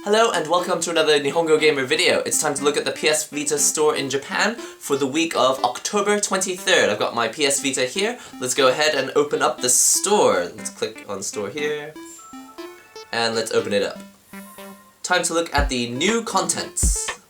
Hello and welcome to another Nihongo Gamer video. It's time to look at the PS Vita store in Japan for the week of October 23rd. I've got my PS Vita here. Let's go ahead and open up the store. Let's click on store here. And let's open it up. Time to look at the new contents.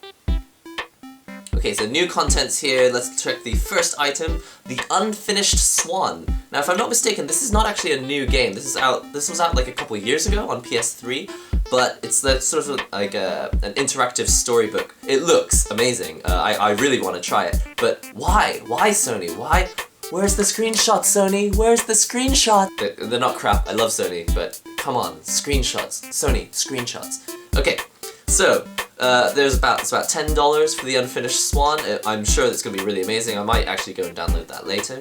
Okay, so new contents here. Let's check the first item, the Unfinished Swan. Now, if I'm not mistaken, this is not actually a new game. This was out like a couple years ago on PS3. But it's the sort of like an interactive storybook. It looks amazing. I really want to try it. But why? Why Sony? Why? Where's the screenshot, Sony? Where's the screenshot? They're not crap. I love Sony, but come on, screenshots. Sony, screenshots. Okay, so it's about $10 for the Unfinished Swan. I'm sure that's going to be really amazing. I might actually go and download that later.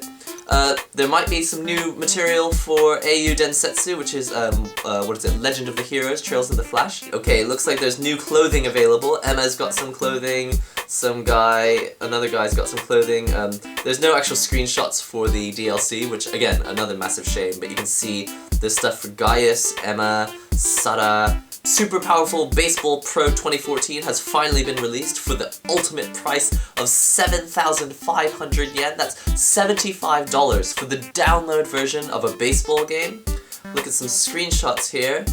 There might be some new material for AU Densetsu, which is, Legend of the Heroes, Trails of the Flash. Okay, looks like there's new clothing available. Emma's got some clothing, another guy's got some clothing. There's no actual screenshots for the DLC, which, again, another massive shame, but you can see there's stuff for Gaius, Emma, Sara. Super Powerful Baseball Pro 2014 has finally been released for the ultimate price of 7,500 yen. That's $75 for the download version of a baseball game. Look at some screenshots here.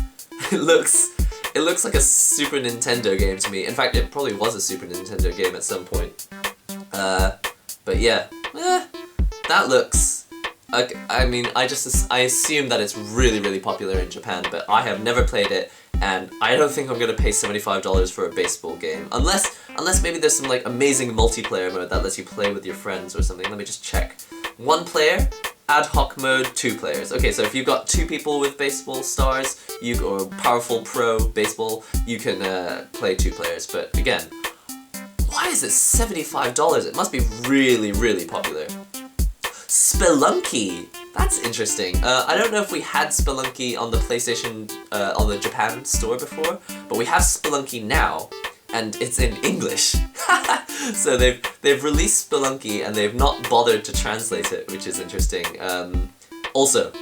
It looks like a Super Nintendo game to me. In fact, it probably was a Super Nintendo game at some point. But yeah, that looks. I mean, I assume that it's really, really popular in Japan, but I have never played it. And I don't think I'm gonna pay $75 for a baseball game, unless maybe there's some like amazing multiplayer mode that lets you play with your friends or something. Let me just check. 1 player, ad hoc mode, 2 players. Okay, so if you've got 2 people with baseball stars, or Powerful Pro Baseball, you can play 2 players. But again, why is it $75? It must be really, really popular. Spelunky! That's interesting. I don't know if we had Spelunky on the PlayStation, on the Japan store before, but we have Spelunky now, and it's in English. So they've released Spelunky and they've not bothered to translate it, which is interesting. Also,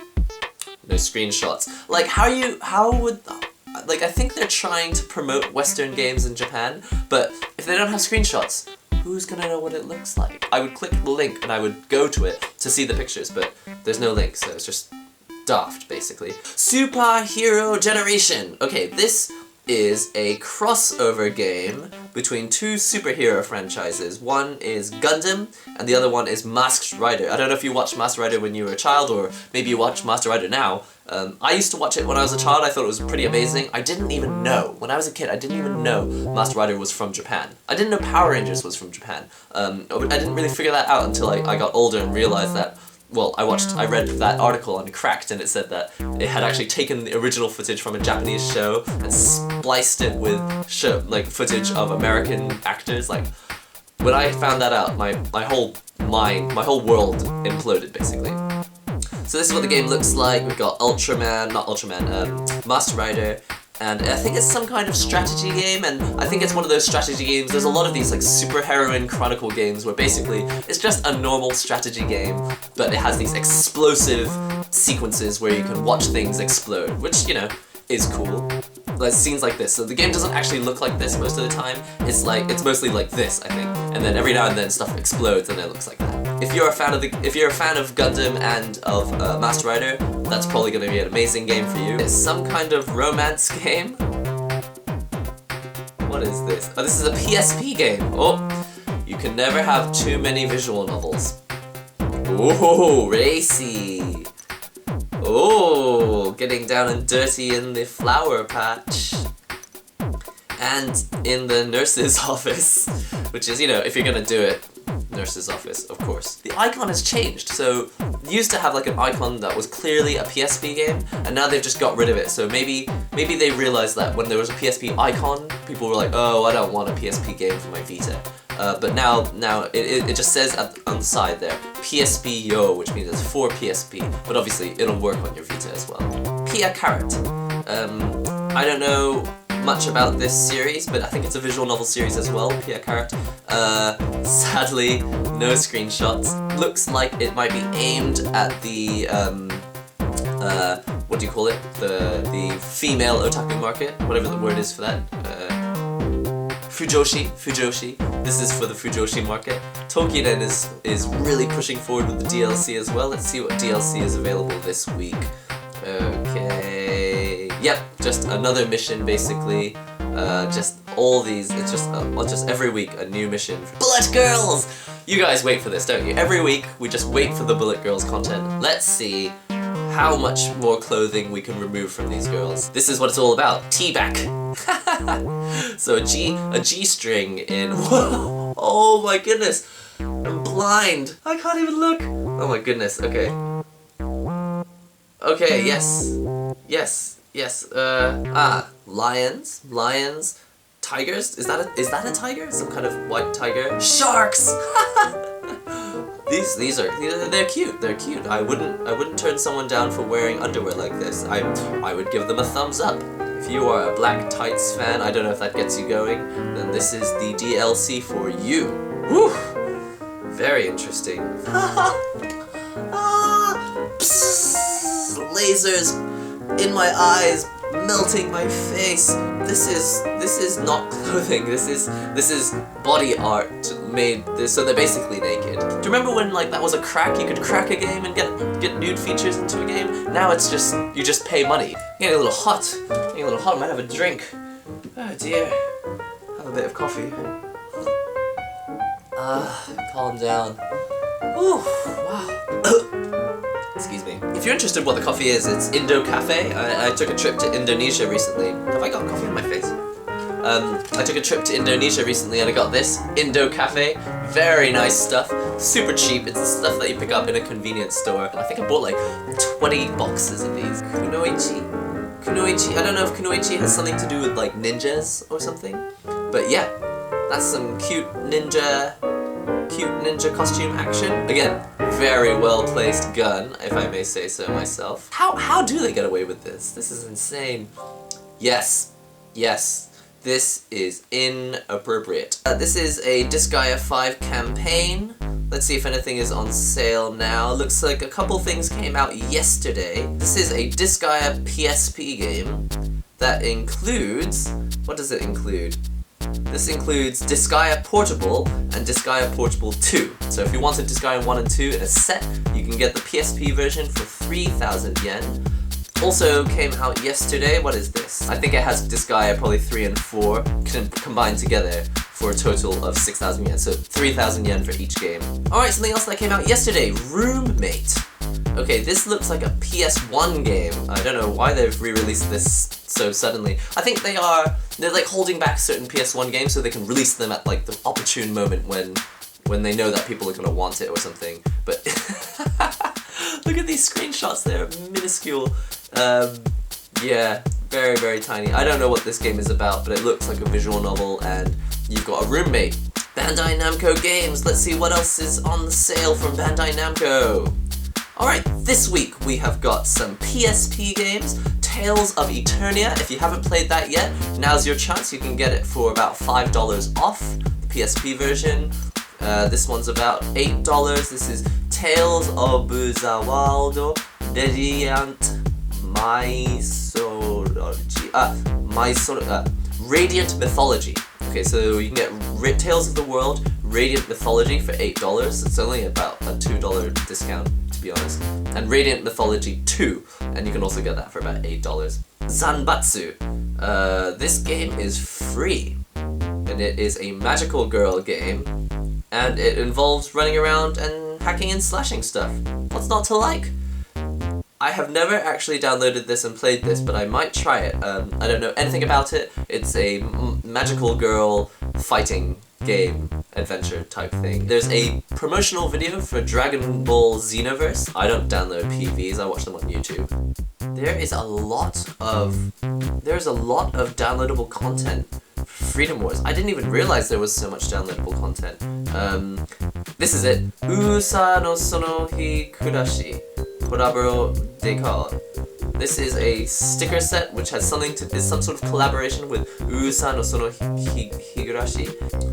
no screenshots. Like, I think they're trying to promote Western games in Japan, but if they don't have screenshots, who's gonna know what it looks like? I would click the link and I would go to it to see the pictures, but there's no link, so it's just daft, basically. Superhero Generation! Okay, this is a crossover game between 2 superhero franchises. One is Gundam, and the other one is Masked Rider. I don't know if you watched Masked Rider when you were a child, or maybe you watch Masked Rider now. I used to watch it when I was a child. I thought it was pretty amazing. I didn't even know. When I was a kid, I didn't even know Masked Rider was from Japan. I didn't know Power Rangers was from Japan. I didn't really figure that out until I got older and realized that, well, I read that article on Cracked, and it said that it had actually taken the original footage from a Japanese show and spliced it with footage of American actors. Like, when I found that out, my whole world imploded, basically. So this is what the game looks like. We've got Masked Rider, and I think it's some kind of strategy game, and I think it's one of those strategy games. There's a lot of these like Super Heroine Chronicle games where basically it's just a normal strategy game, but it has these explosive sequences where you can watch things explode, which, you know, is cool. Like scenes like this. So the game doesn't actually look like this most of the time. It's mostly like this, I think. And then every now and then stuff explodes and it looks like that. If you're a fan of Gundam and of Masked Rider, that's probably going to be an amazing game for you. It's some kind of romance game. What is this? Oh, this is a PSP game. Oh, you can never have too many visual novels. Oh, racy. Oh, getting down and dirty in the flower patch. And in the nurse's office, which is, you know, if you're gonna do it, nurse's office, of course. The icon has changed, so you used to have like an icon that was clearly a PSP game, and now they've just got rid of it, so maybe they realized that when there was a PSP icon, people were like, oh, I don't want a PSP game for my Vita. But now it just says on the side there, PSP Yo, which means it's for PSP, but obviously it'll work on your Vita as well. Pia Carrot. I don't know much about this series, but I think it's a visual novel series as well, Pia Carrot. Sadly, no screenshots. Looks like it might be aimed at the what do you call it? The female otaku market, whatever the word is for that. Fujoshi. This is for the Fujoshi market. Tokiden is really pushing forward with the DLC as well. Let's see what DLC is available this week. Okay. Yep, just another mission basically. Just all these. It's just every week a new mission. Bullet Girls! You guys wait for this, don't you? Every week we just wait for the Bullet Girls content. Let's see how much more clothing we can remove from these girls. This is what it's all about. T-back. So a G-string in. Whoa. Oh my goodness. I'm blind. I can't even look. Oh my goodness. Okay. Okay. Yes. Lions. Tigers. Is that a tiger? Some kind of white tiger. Sharks. They're cute. They're cute. I wouldn't turn someone down for wearing underwear like this. I would give them a thumbs up. If you are a black tights fan, I don't know if that gets you going, then this is the DLC for you. Woo! Very interesting. Lasers in my eyes, melting my face. This is not clothing. This is body art made so they're basically naked. Do you remember when like that was a crack? You could crack a game and get nude features into a game. Now it's just you just pay money. Getting a little hot. I might have a drink. Oh dear. Have a bit of coffee. Calm down. Ooh, wow. Excuse me. If you're interested in what the coffee is, it's Indo Cafe. I took a trip to Indonesia recently. Have I got coffee on my face? I took a trip to Indonesia recently and I got this Indo Cafe. Very nice stuff. Super cheap. It's the stuff that you pick up in a convenience store. I think I bought like 20 boxes of these. Kunoichi. I don't know if Kunoichi has something to do with like ninjas or something. But yeah, that's some cute ninja costume action. Again, very well placed gun, if I may say so myself. How do they get away with this? This is insane. Yes. This is inappropriate. This is a Disgaea 5 campaign. Let's see if anything is on sale now. Looks like a couple things came out yesterday. This is a Disgaea PSP game that includes... What does it include? This includes Disgaea Portable and Disgaea Portable 2. So if you wanted Disgaea 1 and 2 in a set, you can get the PSP version for 3,000 yen. Also came out yesterday, what is this? I think it has Disgaea probably 3 and 4 combined together for a total of 6,000 yen, so 3,000 yen for each game. Alright, something else that came out yesterday, Roommate. Okay, this looks like a PS1 game. I don't know why they've re-released this so suddenly. I think they're like holding back certain PS1 games so they can release them at like the opportune moment when they know that people are gonna want it or something. But look at these screenshots, they're minuscule. Yeah, very, very tiny. I don't know what this game is about, but it looks like a visual novel and you've got a roommate. Bandai Namco games, let's see what else is on the sale from Bandai Namco. Alright, this week we have got some PSP games, Tales of Eternia. If you haven't played that yet, now's your chance. You can get it for about $5 off, the PSP version. This one's about $8. This is Tales of the World Radiant Mythology. Okay, so you can get Tales of the World Radiant Mythology for $8. It's only about a $2 discount, to be honest. And Radiant Mythology 2, and you can also get that for about $8. Zanbatsu. This game is free, and it is a magical girl game, and it involves running around and hacking and slashing stuff. What's not to like? I have never actually downloaded this and played this, but I might try it. I don't know anything about it. It's a magical girl fighting game, adventure type thing. There's a promotional video for Dragon Ball Xenoverse. I don't download PVs, I watch them on YouTube. There's a lot of downloadable content. Freedom Wars. I didn't even realize there was so much downloadable content. This is it. Usa no sono hi kurashi. Koraburo Dekar. This is a sticker set which has is some sort of collaboration with Usa no sono higurashi.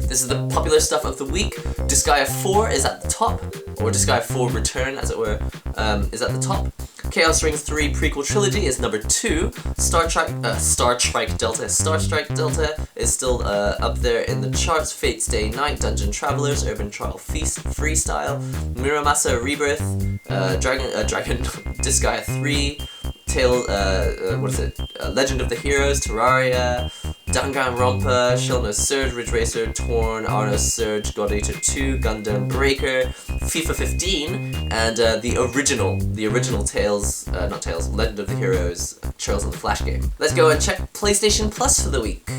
This is the popular stuff of the week. Disgaea 4 is at the top, or Disgaea 4 Return as it were, is at the top. Chaos Ring 3 prequel trilogy is number 2. Star Strike Delta is still up there in the charts. Fate's Day Night, Dungeon Travelers, Urban Trial Feast, Freestyle, Muramasa Rebirth, Dragon Disgaea 3, Legend of the Heroes, Terraria, Danganronpa, Shellno Surge, Ridge Racer, Torn, Arno Surge, God Eater 2, Gundam Breaker, FIFA 15, and the original Legend of the Heroes, Trails in the Flash game. Let's go and check PlayStation Plus for the week.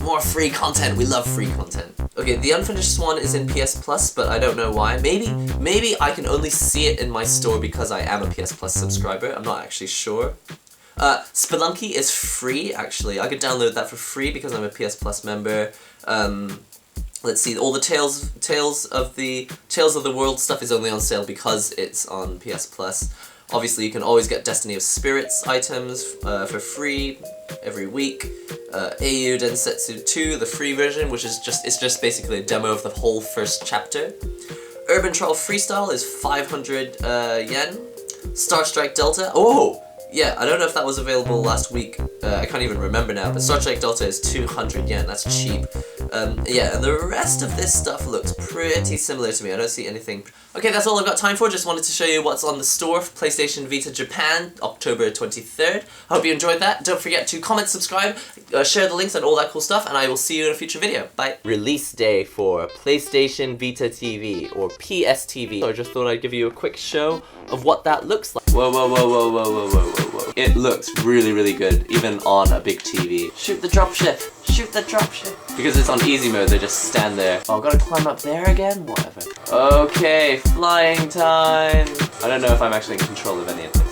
More free content, we love free content. Okay, the Unfinished Swan is in PS Plus, but I don't know why. Maybe I can only see it in my store because I am a PS Plus subscriber, I'm not actually sure. Spelunky is free, actually. I could download that for free because I'm a PS Plus member. Let's see, all the Tales of the World stuff is only on sale because it's on PS Plus. Obviously, you can always get Destiny of Spirits items for free every week. AU Densetsu 2, the free version, which is just basically a demo of the whole first chapter. Urban Trial Freestyle is 500 yen. Star Strike Delta, oh! Yeah, I don't know if that was available last week, I can't even remember now, but Star Trek Delta is 200 yen, that's cheap. Yeah, and the rest of this stuff looks pretty similar to me, I don't see anything. Okay, that's all I've got time for, just wanted to show you what's on the store for PlayStation Vita Japan, October 23rd. I hope you enjoyed that, don't forget to comment, subscribe, share the links and all that cool stuff, and I will see you in a future video. Bye! Release day for PlayStation Vita TV, or PSTV. So I just thought I'd give you a quick show of what that looks like. Whoa. It looks really, really good, even on a big TV. Shoot the dropship! Shoot the dropship! Because it's on easy mode, they just stand there. Oh, gotta climb up there again? Whatever. Okay, flying time! I don't know if I'm actually in control of any of this.